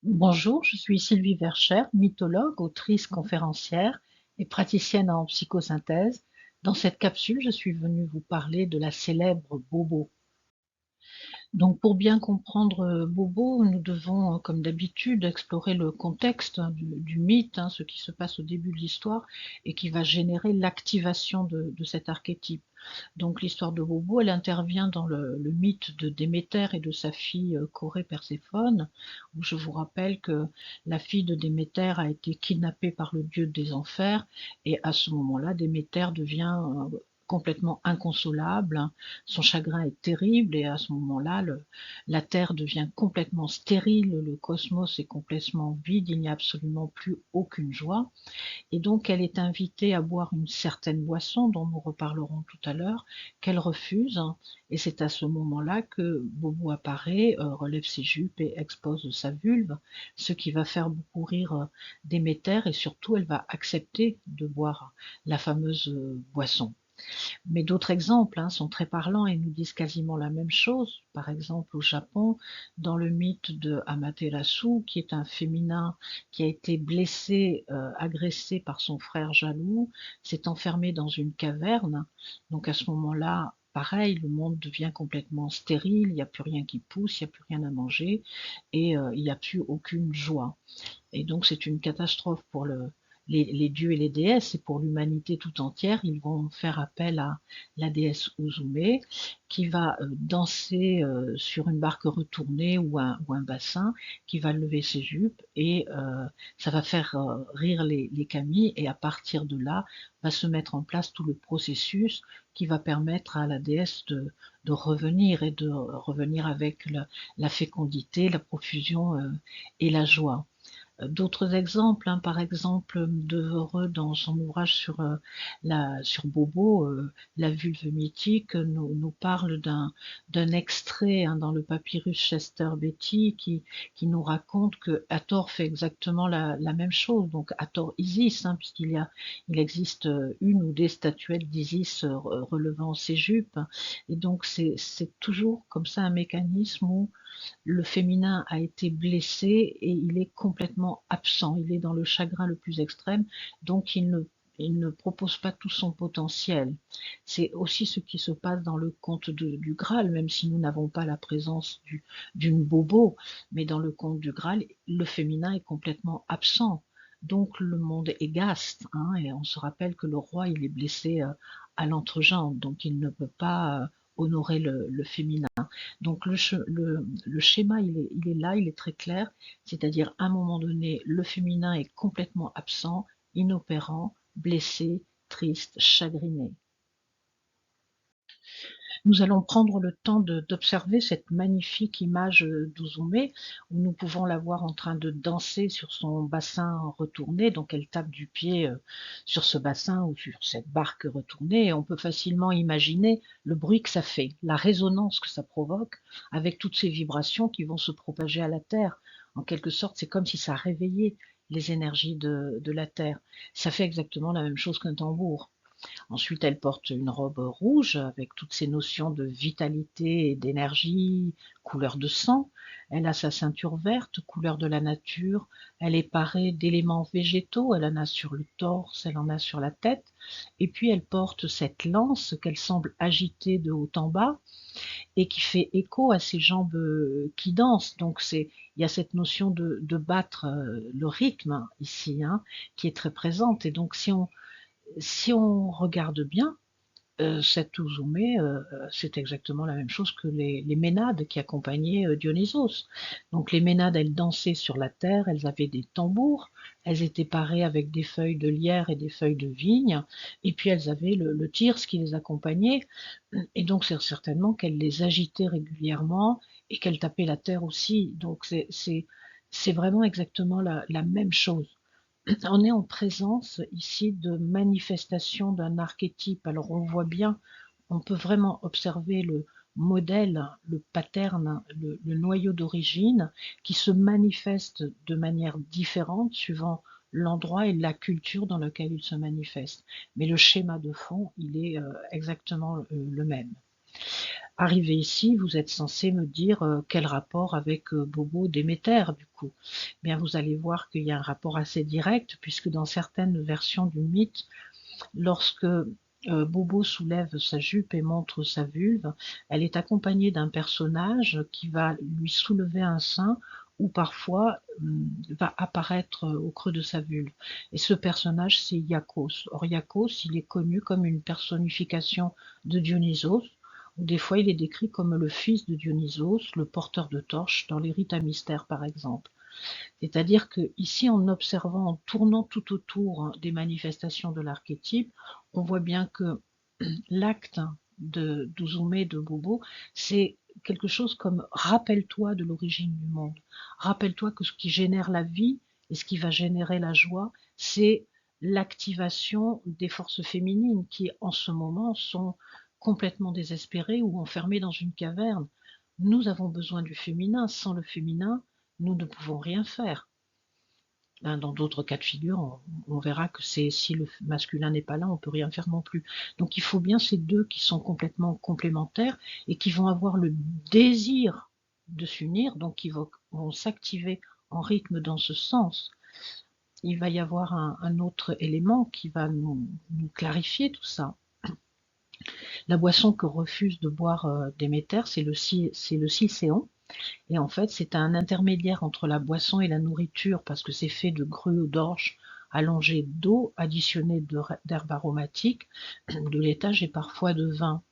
Bonjour, je suis Sylvie Verchères, mythologue, autrice, conférencière et praticienne en psychosynthèse. Dans cette capsule, je suis venue vous parler de la célèbre Bobo. Donc, pour bien comprendre Bobo, nous devons, comme d'habitude, explorer le contexte du mythe, ce qui se passe au début de l'histoire et qui va générer l'activation de cet archétype. Donc, l'histoire de Bobo, elle intervient dans le mythe de Déméter et de sa fille Corée Perséphone, où je vous rappelle que la fille de Déméter a été kidnappée par le dieu des enfers, et à ce moment-là, Déméter devient complètement inconsolable, son chagrin est terrible et à ce moment-là, la Terre devient complètement stérile, le cosmos est complètement vide, il n'y a absolument plus aucune joie. Et donc, elle est invitée à boire une certaine boisson dont nous reparlerons tout à l'heure, qu'elle refuse. Et c'est à ce moment-là que Bobo apparaît, relève ses jupes et expose sa vulve, ce qui va faire beaucoup rire Déméter et surtout, elle va accepter de boire la fameuse boisson. Mais d'autres exemples sont très parlants et nous disent quasiment la même chose. Par exemple, au Japon, dans le mythe de Amaterasu, qui est un féminin qui a été blessé, agressé par son frère jaloux, s'est enfermé dans une caverne. Donc à ce moment-là, pareil, le monde devient complètement stérile, il n'y a plus rien qui pousse, il n'y a plus rien à manger et il n'y a plus aucune joie. Et donc c'est une catastrophe pour les dieux et les déesses et pour l'humanité tout entière. Ils vont faire appel à la déesse Uzume qui va danser sur une barque retournée ou un bassin, qui va lever ses jupes et ça va faire rire les kami et à partir de là va se mettre en place tout le processus qui va permettre à la déesse de revenir et de revenir avec la fécondité, la profusion et la joie. D'autres exemples, par exemple, Devereux dans son ouvrage sur Bobo, la vulve mythique, nous parle d'un extrait dans le papyrus Chester Beatty qui nous raconte que Hathor fait exactement la même chose. Donc Hathor Isis, il existe une ou des statuettes d'Isis relevant ses jupes. Et donc c'est toujours comme ça un mécanisme où le féminin a été blessé et il est complètement absent. Il est dans le chagrin le plus extrême, donc il ne propose pas tout son potentiel. C'est aussi ce qui se passe dans le conte du Graal, même si nous n'avons pas la présence d'une bobo, mais dans le conte du Graal, le féminin est complètement absent. Donc le monde est gaste, et on se rappelle que le roi il est blessé à l'entrejambe, donc il ne peut pas honorer le féminin. Donc le schéma, il est là, il est très clair, c'est-à-dire à un moment donné, le féminin est complètement absent, inopérant, blessé, triste, chagriné. Nous allons prendre le temps d'observer cette magnifique image d'Uzume, où nous pouvons la voir en train de danser sur son bassin retourné, donc elle tape du pied sur ce bassin ou sur cette barque retournée, et on peut facilement imaginer le bruit que ça fait, la résonance que ça provoque, avec toutes ces vibrations qui vont se propager à la Terre. En quelque sorte, c'est comme si ça réveillait les énergies de la Terre. Ça fait exactement la même chose qu'un tambour. Ensuite, elle porte une robe rouge avec toutes ces notions de vitalité et d'énergie, couleur de sang. Elle a sa ceinture verte, couleur de la nature. Elle est parée d'éléments végétaux. Elle en a sur le torse, elle en a sur la tête. Et puis, elle porte cette lance qu'elle semble agiter de haut en bas et qui fait écho à ses jambes qui dansent. Donc, il y a cette notion de battre le rythme ici, qui est très présente. Et donc, si on regarde bien, cette Ouzoumet, c'est exactement la même chose que les Ménades qui accompagnaient Dionysos. Donc les Ménades, elles dansaient sur la terre, elles avaient des tambours, elles étaient parées avec des feuilles de lierre et des feuilles de vigne, et puis elles avaient le thyrse qui les accompagnait, et donc c'est certainement qu'elles les agitaient régulièrement et qu'elles tapaient la terre aussi. Donc c'est vraiment exactement la même chose. On est en présence ici de manifestations d'un archétype. Alors on voit bien, on peut vraiment observer le modèle, le pattern, le noyau d'origine qui se manifeste de manière différente suivant l'endroit et la culture dans lequel il se manifeste. Mais le schéma de fond, il est exactement le même. Arrivé ici, vous êtes censé me dire quel rapport avec Bobo Déméter, du coup. Bien, vous allez voir qu'il y a un rapport assez direct, puisque dans certaines versions du mythe, lorsque Bobo soulève sa jupe et montre sa vulve, elle est accompagnée d'un personnage qui va lui soulever un sein ou parfois va apparaître au creux de sa vulve. Et ce personnage, c'est Iakos. Or, Iakos, il est connu comme une personnification de Dionysos, ou des fois il est décrit comme le fils de Dionysos, le porteur de torches, dans les rites à mystère par exemple. C'est-à-dire qu'ici, en observant, en tournant tout autour des manifestations de l'archétype, on voit bien que l'acte d'Uzume, de Bobo, c'est quelque chose comme rappelle-toi de l'origine du monde. Rappelle-toi que ce qui génère la vie et ce qui va générer la joie, c'est l'activation des forces féminines qui, en ce moment, sont complètement désespérées ou enfermées dans une caverne. Nous avons besoin du féminin. Sans le féminin, nous ne pouvons rien faire. Dans d'autres cas de figure, on verra que si le masculin n'est pas là, on ne peut rien faire non plus. Donc il faut bien ces deux qui sont complètement complémentaires et qui vont avoir le désir de s'unir, donc qui vont s'activer en rythme dans ce sens. Il va y avoir un autre élément qui va nous clarifier tout ça. La boisson que refuse de boire Déméter, c'est le Cicéon. Et en fait, c'est un intermédiaire entre la boisson et la nourriture parce que c'est fait de gruau d'orge allongé d'eau, additionné d'herbes aromatiques, de laitage et parfois de vin.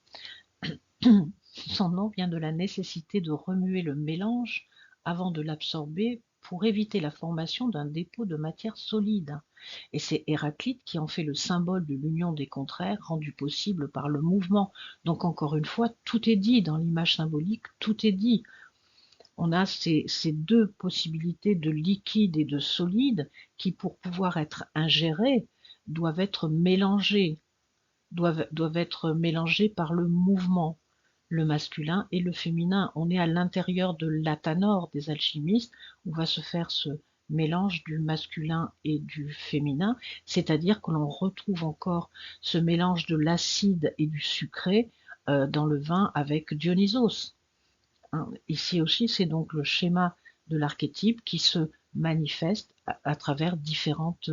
Son nom vient de la nécessité de remuer le mélange avant de l'absorber pour éviter la formation d'un dépôt de matière solide. Et c'est Héraclite qui en fait le symbole de l'union des contraires rendue possible par le mouvement. Donc encore une fois, tout est dit dans l'image symbolique, tout est dit. On a ces deux possibilités de liquide et de solide qui, pour pouvoir être ingérées, doivent être mélangées, doivent être mélangées par le mouvement, le masculin et le féminin. On est à l'intérieur de l'athanor des alchimistes où va se faire ce mélange du masculin et du féminin, c'est-à-dire que l'on retrouve encore ce mélange de l'acide et du sucré dans le vin avec Dionysos. Ici aussi, c'est donc le schéma de l'archétype qui se manifeste à travers différentes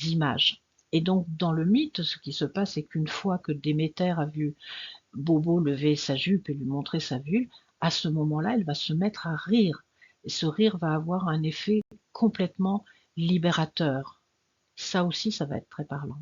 images. Et donc, dans le mythe, ce qui se passe, c'est qu'une fois que Déméter a vu Bobo lever sa jupe et lui montrer sa vulve, à ce moment-là, elle va se mettre à rire. Et ce rire va avoir un effet complètement libérateur. Ça aussi, ça va être très parlant.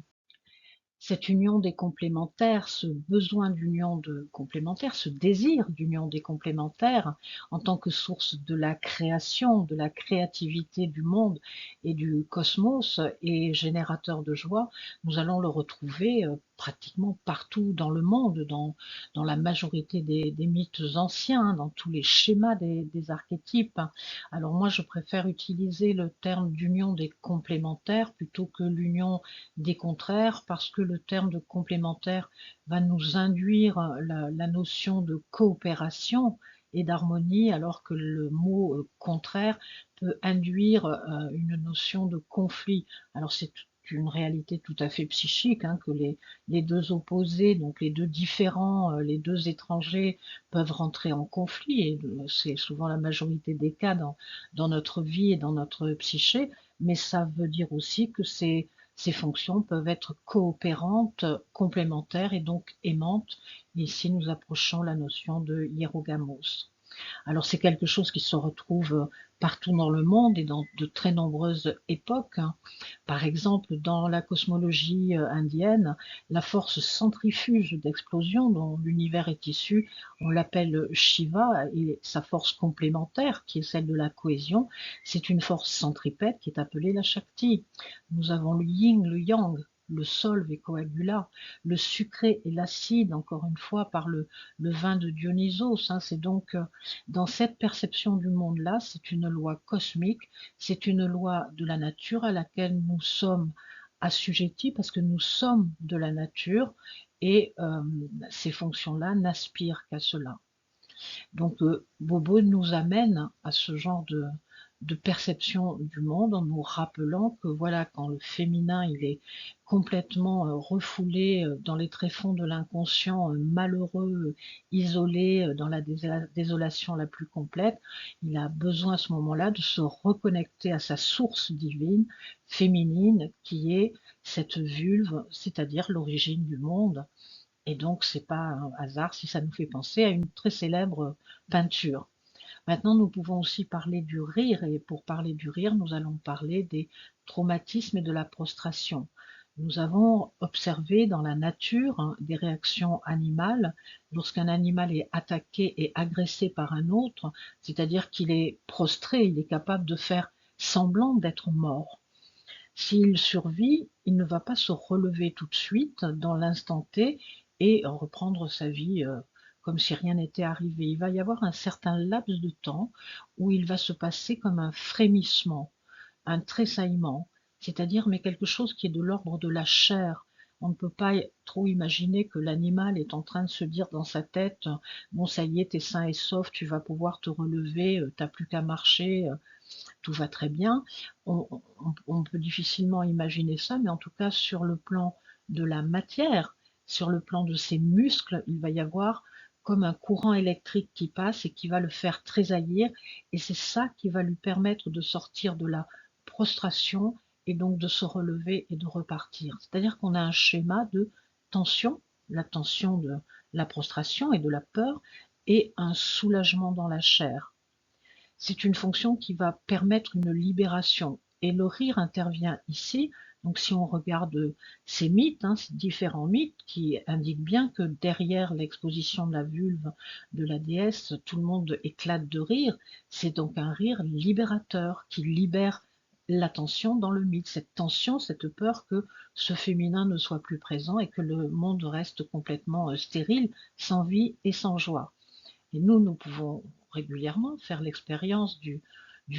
Cette union des complémentaires, ce besoin d'union de complémentaires, ce désir d'union des complémentaires en tant que source de la création, de la créativité du monde et du cosmos et générateur de joie, nous allons le retrouver pratiquement partout dans le monde, dans la majorité des mythes anciens, dans tous les schémas des archétypes. Alors moi, je préfère utiliser le terme d'union des complémentaires plutôt que l'union des contraires, parce que le terme de complémentaire va nous induire la notion de coopération et d'harmonie, alors que le mot contraire peut induire une notion de conflit. Alors c'est une réalité tout à fait psychique, hein, que les deux opposés, donc les deux différents, les deux étrangers peuvent rentrer en conflit, et c'est souvent la majorité des cas dans notre vie et dans notre psyché, mais ça veut dire aussi que ces fonctions peuvent être coopérantes, complémentaires et donc aimantes. Ici, nous approchons la notion de hierogamos. Alors c'est quelque chose qui se retrouve partout dans le monde et dans de très nombreuses époques. Par exemple, dans la cosmologie indienne, la force centrifuge d'explosion dont l'univers est issu, on l'appelle Shiva, et sa force complémentaire, qui est celle de la cohésion, c'est une force centripète qui est appelée la Shakti. Nous avons le yin, le yang, le solve et coagula, le sucré et l'acide, encore une fois, par le vin de Dionysos. C'est donc dans cette perception du monde-là, c'est une loi cosmique, c'est une loi de la nature à laquelle nous sommes assujettis parce que nous sommes de la nature et ces fonctions-là n'aspirent qu'à cela. Donc Bobo nous amène à ce genre de perception du monde, en nous rappelant que voilà, quand le féminin il est complètement refoulé dans les tréfonds de l'inconscient, malheureux, isolé, dans la désolation la plus complète, il a besoin à ce moment-là de se reconnecter à sa source divine, féminine, qui est cette vulve, c'est-à-dire l'origine du monde. Et donc, c'est pas un hasard si ça nous fait penser à une très célèbre peinture. Maintenant, nous pouvons aussi parler du rire, et pour parler du rire, nous allons parler des traumatismes et de la prostration. Nous avons observé dans la nature des réactions animales lorsqu'un animal est attaqué et agressé par un autre, c'est-à-dire qu'il est prostré, il est capable de faire semblant d'être mort. S'il survit, il ne va pas se relever tout de suite dans l'instant T et reprendre sa vie comme si rien n'était arrivé. Il va y avoir un certain laps de temps où il va se passer comme un frémissement, un tressaillement, c'est-à-dire mais quelque chose qui est de l'ordre de la chair. On ne peut pas trop imaginer que l'animal est en train de se dire dans sa tête, bon ça y est, t'es sain et sauf, tu vas pouvoir te relever, t'as plus qu'à marcher, tout va très bien. On peut difficilement imaginer ça, mais en tout cas sur le plan de la matière, sur le plan de ses muscles, il va y avoir comme un courant électrique qui passe et qui va le faire tressaillir, et c'est ça qui va lui permettre de sortir de la prostration et donc de se relever et de repartir. C'est-à-dire qu'on a un schéma de tension, la tension de la prostration et de la peur, et un soulagement dans la chair. C'est une fonction qui va permettre une libération. Et le rire intervient ici. Donc si on regarde ces mythes, ces différents mythes qui indiquent bien que derrière l'exposition de la vulve de la déesse, tout le monde éclate de rire, c'est donc un rire libérateur qui libère la tension dans le mythe, cette tension, cette peur que ce féminin ne soit plus présent et que le monde reste complètement stérile, sans vie et sans joie. Et nous pouvons régulièrement faire l'expérience du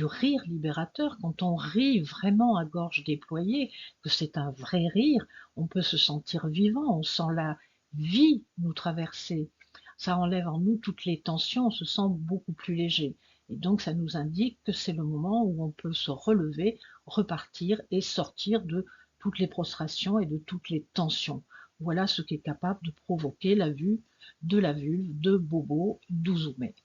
rire libérateur. Quand on rit vraiment à gorge déployée, que c'est un vrai rire, on peut se sentir vivant, on sent la vie nous traverser. Ça enlève en nous toutes les tensions, on se sent beaucoup plus léger. Et donc ça nous indique que c'est le moment où on peut se relever, repartir et sortir de toutes les prostrations et de toutes les tensions. Voilà ce qui est capable de provoquer la vue de la vulve de Bobo Douzoumé.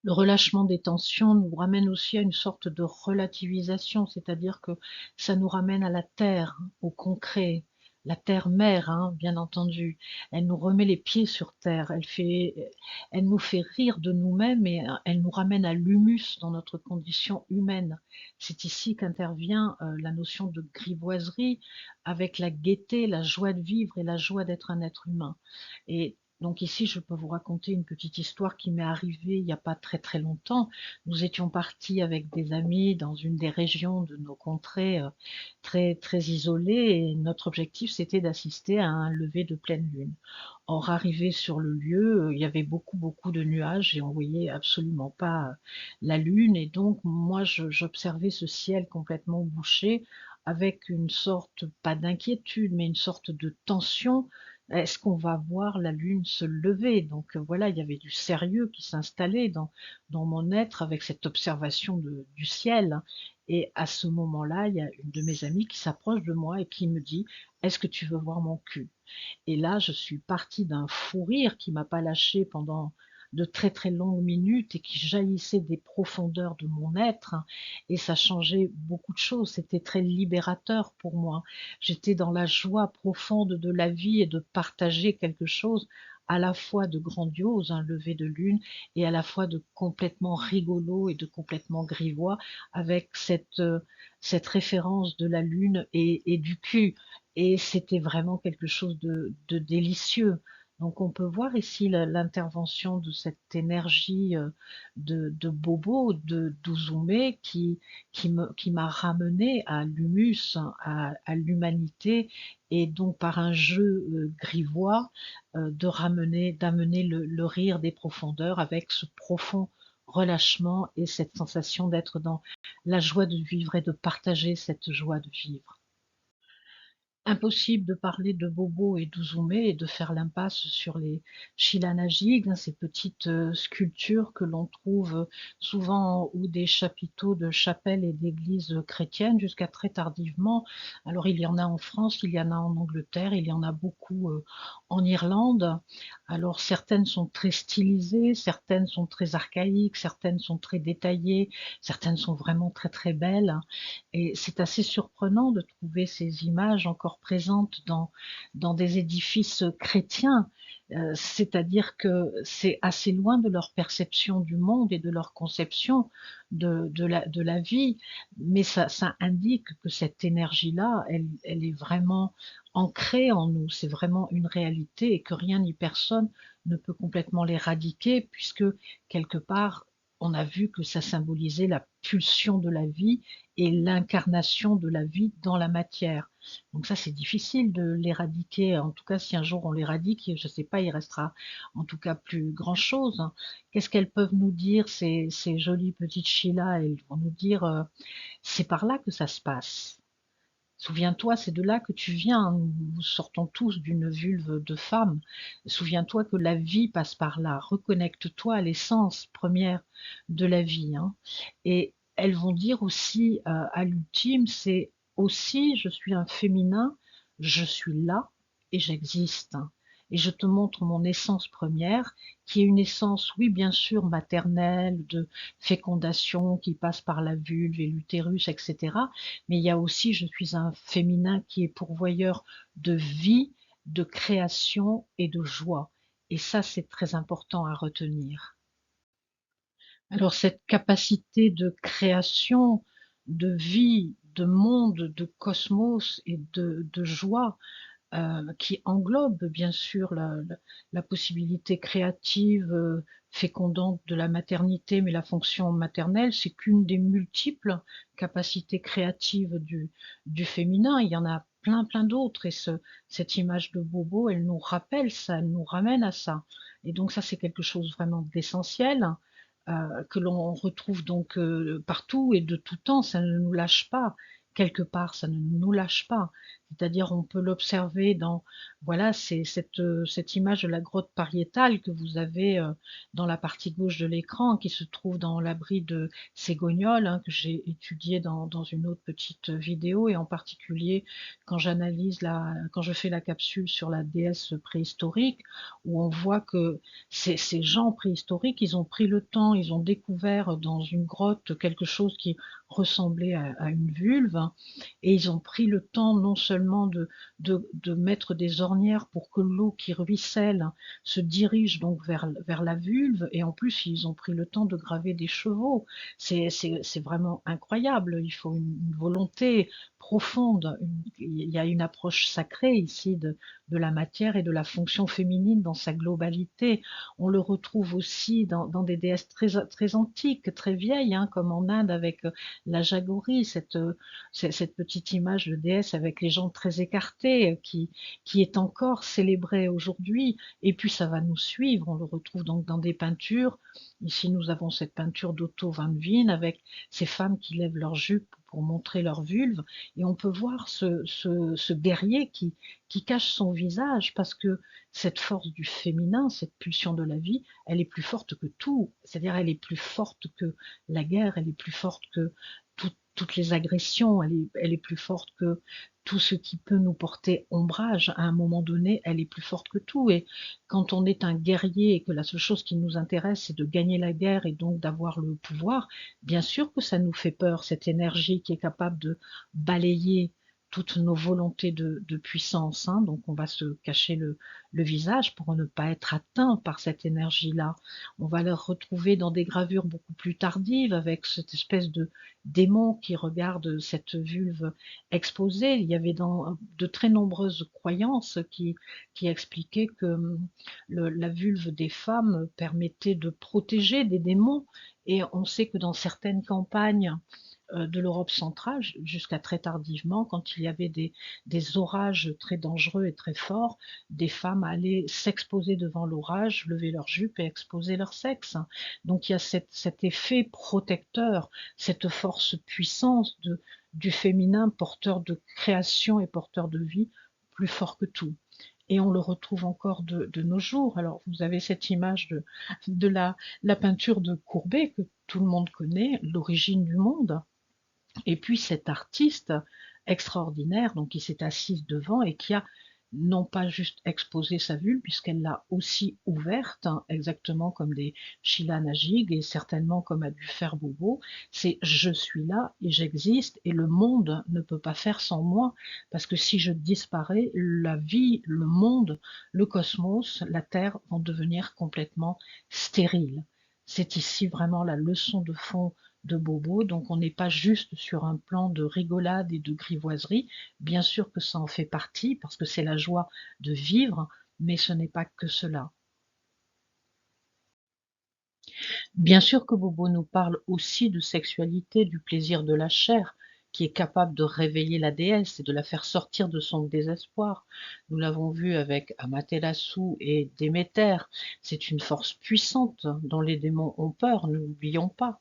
Le relâchement des tensions nous ramène aussi à une sorte de relativisation, c'est-à-dire que ça nous ramène à la terre, au concret, la terre-mère, bien entendu. Elle nous remet les pieds sur terre, elle nous fait rire de nous-mêmes et elle nous ramène à l'humus dans notre condition humaine. C'est ici qu'intervient la notion de grivoiserie avec la gaieté, la joie de vivre et la joie d'être un être humain. Et donc ici, je peux vous raconter une petite histoire qui m'est arrivée il n'y a pas très très longtemps. Nous étions partis avec des amis dans une des régions de nos contrées très très isolées et notre objectif c'était d'assister à un lever de pleine lune. Or, arrivé sur le lieu, il y avait beaucoup de nuages et on voyait absolument pas la lune. Et donc moi, j'observais ce ciel complètement bouché avec une sorte, pas d'inquiétude, mais une sorte de tension. Est-ce qu'on va voir la lune se lever? Donc voilà, il y avait du sérieux qui s'installait dans mon être avec cette observation du ciel. Et à ce moment-là, il y a une de mes amies qui s'approche de moi et qui me dit, est-ce que tu veux voir mon cul? Et là, je suis partie d'un fou rire qui m'a pas lâché pendant de très très longues minutes et qui jaillissait des profondeurs de mon être. Et ça changeait beaucoup de choses. C'était très libérateur pour moi. J'étais dans la joie profonde de la vie et de partager quelque chose à la fois de grandiose, un lever de lune, et à la fois de complètement rigolo et de complètement grivois, avec cette référence de la lune et du cul. Et c'était vraiment quelque chose de délicieux. Donc on peut voir ici l'intervention de cette énergie de Bobo, de Douzoumé, qui m'a ramené à l'humus, à l'humanité, et donc par un jeu grivois, d'amener le rire des profondeurs avec ce profond relâchement et cette sensation d'être dans la joie de vivre et de partager cette joie de vivre. Impossible de parler de Bobo et d'Uzume et de faire l'impasse sur les Shilanajig, hein, ces petites sculptures que l'on trouve souvent ou des chapiteaux de chapelles et d'églises chrétiennes jusqu'à très tardivement. Alors il y en a en France, il y en a en Angleterre, il y en a beaucoup en Irlande. Alors certaines sont très stylisées, certaines sont très archaïques, certaines sont très détaillées, certaines sont vraiment très très belles. Et c'est assez surprenant de trouver ces images encore présentes dans des édifices chrétiens, c'est-à-dire que c'est assez loin de leur perception du monde et de leur conception de la vie, mais ça indique que cette énergie-là, elle est vraiment ancrée en nous, c'est vraiment une réalité et que rien ni personne ne peut complètement l'éradiquer puisque quelque part, on a vu que ça symbolisait la pulsion de la vie et l'incarnation de la vie dans la matière. Donc ça, c'est difficile de l'éradiquer. En tout cas, si un jour on l'éradique, je ne sais pas, il restera en tout cas plus grand-chose. Qu'est-ce qu'elles peuvent nous dire, ces jolies petites Sheila? Elles vont nous dire, c'est par là que ça se passe. Souviens-toi, c'est de là que tu viens. Nous sortons tous d'une vulve de femme. Souviens-toi que la vie passe par là. Reconnecte-toi à l'essence première de la vie, hein. Et elles vont dire aussi, à l'ultime, c'est aussi, je suis un féminin, je suis là et j'existe, hein. Et je te montre mon essence première, qui est une essence, oui, bien sûr, maternelle, de fécondation, qui passe par la vulve et l'utérus, etc. Mais il y a aussi, je suis un féminin qui est pourvoyeur de vie, de création et de joie. Et ça, c'est très important à retenir. Alors cette capacité de création, de vie, de monde, de cosmos et de joie, qui englobe bien sûr la possibilité créative, fécondante de la maternité, mais la fonction maternelle, c'est qu'une des multiples capacités créatives du féminin. Il y en a plein, plein d'autres. Et cette image de Bobo, elle nous rappelle ça, elle nous ramène à ça. Et donc ça, c'est quelque chose vraiment d'essentiel, que l'on retrouve donc partout et de tout temps. Ça ne nous lâche pas. Quelque part, ça ne nous lâche pas. C'est-à-dire, on peut l'observer dans, voilà, c'est cette image de la grotte pariétale que vous avez dans la partie gauche de l'écran, qui se trouve dans l'abri de Ségognoles, hein, que j'ai étudié dans une autre petite vidéo, et en particulier quand quand je fais la capsule sur la déesse préhistorique, où on voit que ces gens préhistoriques, ils ont pris le temps, ils ont découvert dans une grotte quelque chose qui ressemblait à une vulve, hein, et ils ont pris le temps non seulement de mettre des ornières pour que l'eau qui ruisselle se dirige donc vers la vulve, et en plus ils ont pris le temps de graver des chevaux. C'est vraiment incroyable, il faut une volonté profonde, il y a une approche sacrée ici de la matière et de la fonction féminine dans sa globalité. On le retrouve aussi dans des déesses très antiques, très vieilles, hein, comme en Inde avec la Jagori, cette petite image de déesse avec les jambes très écartées, qui est encore célébrée aujourd'hui. Et puis ça va nous suivre, on le retrouve donc dans des peintures. Ici, nous avons cette peinture d'Otto van Veen avec ces femmes qui lèvent leurs jupes pour montrer leur vulve. Et on peut voir ce guerrier qui cache son visage parce que cette force du féminin, cette pulsion de la vie, elle est plus forte que tout. C'est-à-dire, elle est plus forte que la guerre, elle est plus forte que toutes les agressions, elle est plus forte que tout ce qui peut nous porter ombrage. À un moment donné, elle est plus forte que tout. Et quand on est un guerrier et que la seule chose qui nous intéresse, c'est de gagner la guerre et donc d'avoir le pouvoir, bien sûr que ça nous fait peur, cette énergie qui est capable de balayer toutes nos volontés de puissance, hein. Donc on va se cacher le visage pour ne pas être atteint par cette énergie-là. On va la retrouver dans des gravures beaucoup plus tardives avec cette espèce de démon qui regarde cette vulve exposée. Il y avait de très nombreuses croyances qui expliquaient que la vulve des femmes permettait de protéger des démons. Et on sait que dans certaines campagnes de l'Europe centrale, jusqu'à très tardivement, quand il y avait des orages très dangereux et très forts, des femmes allaient s'exposer devant l'orage, lever leur jupe et exposer leur sexe. Donc il y a cet effet protecteur, cette force puissance du féminin porteur de création et porteur de vie plus fort que tout. Et on le retrouve encore de nos jours. Alors, vous avez cette image de la peinture de Courbet que tout le monde connaît, l'origine du monde. Et puis cet artiste extraordinaire, donc qui s'est assise devant et qui a non pas juste exposé sa vulve, puisqu'elle l'a aussi ouverte, hein, exactement comme des Sheila Najig et certainement comme a dû faire Bobo, c'est je suis là et j'existe et le monde ne peut pas faire sans moi, parce que si je disparais, la vie, le monde, le cosmos, la Terre vont devenir complètement stériles. C'est ici vraiment la leçon de fond de Bobo, donc on n'est pas juste sur un plan de rigolade et de grivoiserie, bien sûr que ça en fait partie, parce que c'est la joie de vivre, mais ce n'est pas que cela. Bien sûr que Bobo nous parle aussi de sexualité, du plaisir de la chair, qui est capable de réveiller la déesse et de la faire sortir de son désespoir. Nous l'avons vu avec Amaterasu et Déméter. C'est une force puissante dont les démons ont peur, ne l'oublions pas.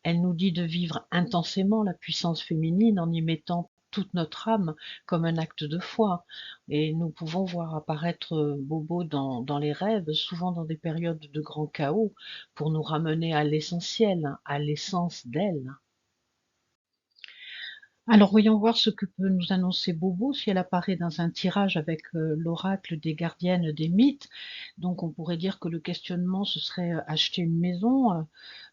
Elle nous dit de vivre intensément la puissance féminine en y mettant toute notre âme comme un acte de foi. Et nous pouvons voir apparaître Bobo dans les rêves, souvent dans des périodes de grand chaos, pour nous ramener à l'essentiel, à l'essence d'elle. Alors voyons voir ce que peut nous annoncer Bobo si elle apparaît dans un tirage avec l'oracle des gardiennes des mythes. Donc on pourrait dire que le questionnement ce serait acheter une maison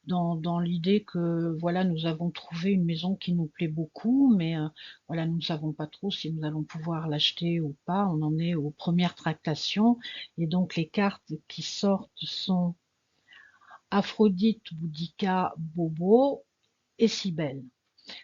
dans l'idée que voilà nous avons trouvé une maison qui nous plaît beaucoup, mais voilà nous ne savons pas trop si nous allons pouvoir l'acheter ou pas. On en est aux premières tractations et donc les cartes qui sortent sont Aphrodite, Boudica, Bobo et Cybèle.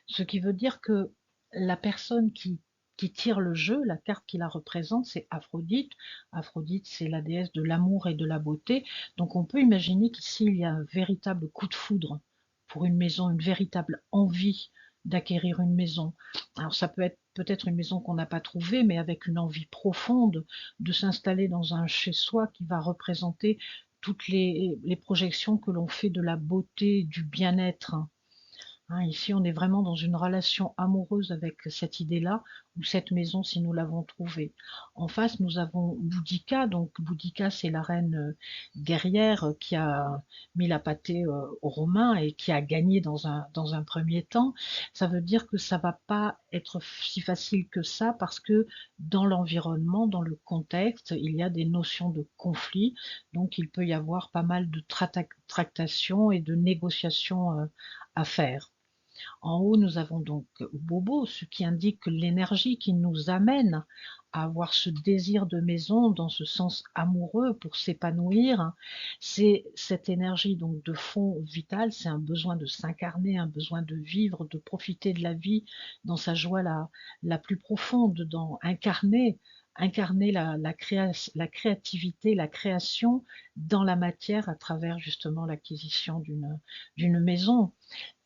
Ce qui veut dire que la personne qui tire le jeu, la carte qui la représente, c'est Aphrodite. Aphrodite, c'est la déesse de l'amour et de la beauté. Donc on peut imaginer qu'ici, il y a un véritable coup de foudre pour une maison, une véritable envie d'acquérir une maison. Alors ça peut être peut-être une maison qu'on n'a pas trouvée, mais avec une envie profonde de s'installer dans un chez-soi qui va représenter toutes les projections que l'on fait de la beauté, du bien-être. Hein, ici, on est vraiment dans une relation amoureuse avec cette idée-là, ou cette maison si nous l'avons trouvée. En face, nous avons Boudica. Donc, Boudica, c'est la reine guerrière qui a mis la pâtée aux Romains et qui a gagné dans un premier temps. Ça veut dire que ça va pas être si facile que ça parce que dans l'environnement, dans le contexte, il y a des notions de conflit. Donc, il peut y avoir pas mal de tractations et de négociations à faire. En haut, nous avons donc Bobo, ce qui indique l'énergie qui nous amène à avoir ce désir de maison dans ce sens amoureux pour s'épanouir. C'est cette énergie donc de fond vital, c'est un besoin de s'incarner, un besoin de vivre, de profiter de la vie dans sa joie la plus profonde, dans incarner la créativité, la création dans la matière à travers justement l'acquisition d'une maison.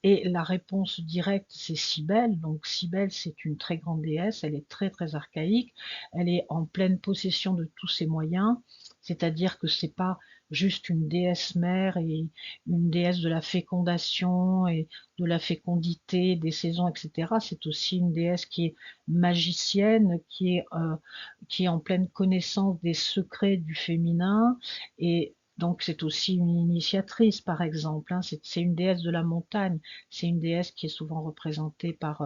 Et la réponse directe, c'est Cybèle. Donc Cybèle, c'est une très grande déesse, elle est très très archaïque, elle est en pleine possession de tous ses moyens, c'est-à-dire que c'est pas juste une déesse mère et une déesse de la fécondation et de la fécondité, des saisons, etc. C'est aussi une déesse qui est magicienne, qui est en pleine connaissance des secrets du féminin et donc c'est aussi une initiatrice, par exemple. Hein. C'est une déesse de la montagne. C'est une déesse qui est souvent représentée par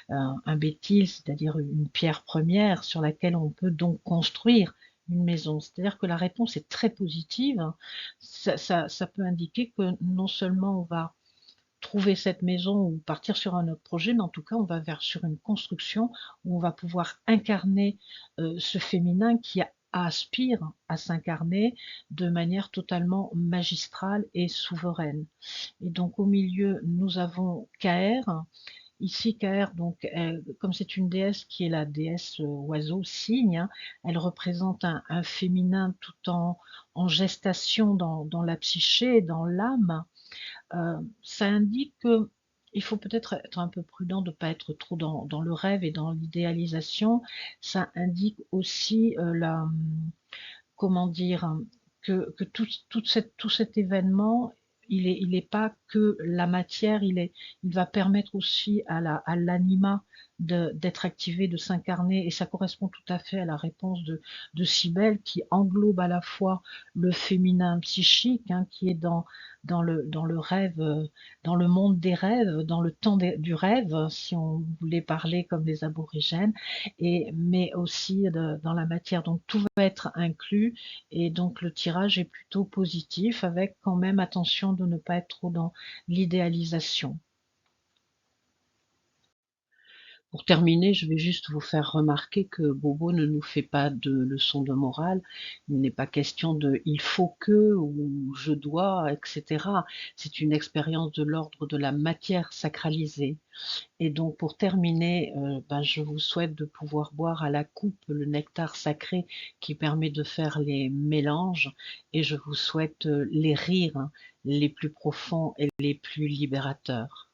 un bétil, c'est-à-dire une pierre première sur laquelle on peut donc construire une maison. C'est-à-dire que la réponse est très positive. Ça peut indiquer que non seulement on va trouver cette maison ou partir sur un autre projet, mais en tout cas, on va vers sur une construction où on va pouvoir incarner ce féminin qui aspire à s'incarner de manière totalement magistrale et souveraine. Et donc au milieu, nous avons Caer. Ici, Caer, donc, comme c'est une déesse qui est la déesse oiseau, cygne, hein, elle représente un féminin tout en gestation dans la psyché, dans l'âme, Ça indique que il faut peut-être être un peu prudent de ne pas être trop dans le rêve et dans l'idéalisation. Ça indique aussi comment dire, que tout cet événement, il est pas que la matière, il va permettre aussi à l'anima d'être activé, de s'incarner, et ça correspond tout à fait à la réponse de Cybèle, qui englobe à la fois le féminin psychique, hein, qui est dans le rêve, dans le monde des rêves, dans le temps du rêve, si on voulait parler comme les aborigènes, mais aussi dans la matière. Donc tout va être inclus, et donc le tirage est plutôt positif, avec quand même attention de ne pas être trop dans l'idéalisation. Pour terminer, je vais juste vous faire remarquer que Bobo ne nous fait pas de leçon de morale. Il n'est pas question de il faut que ou je dois, etc. C'est une expérience de l'ordre de la matière sacralisée. Et donc pour terminer, je vous souhaite de pouvoir boire à la coupe le nectar sacré qui permet de faire les mélanges, et je vous souhaite les rires, hein, les plus profonds et les plus libérateurs.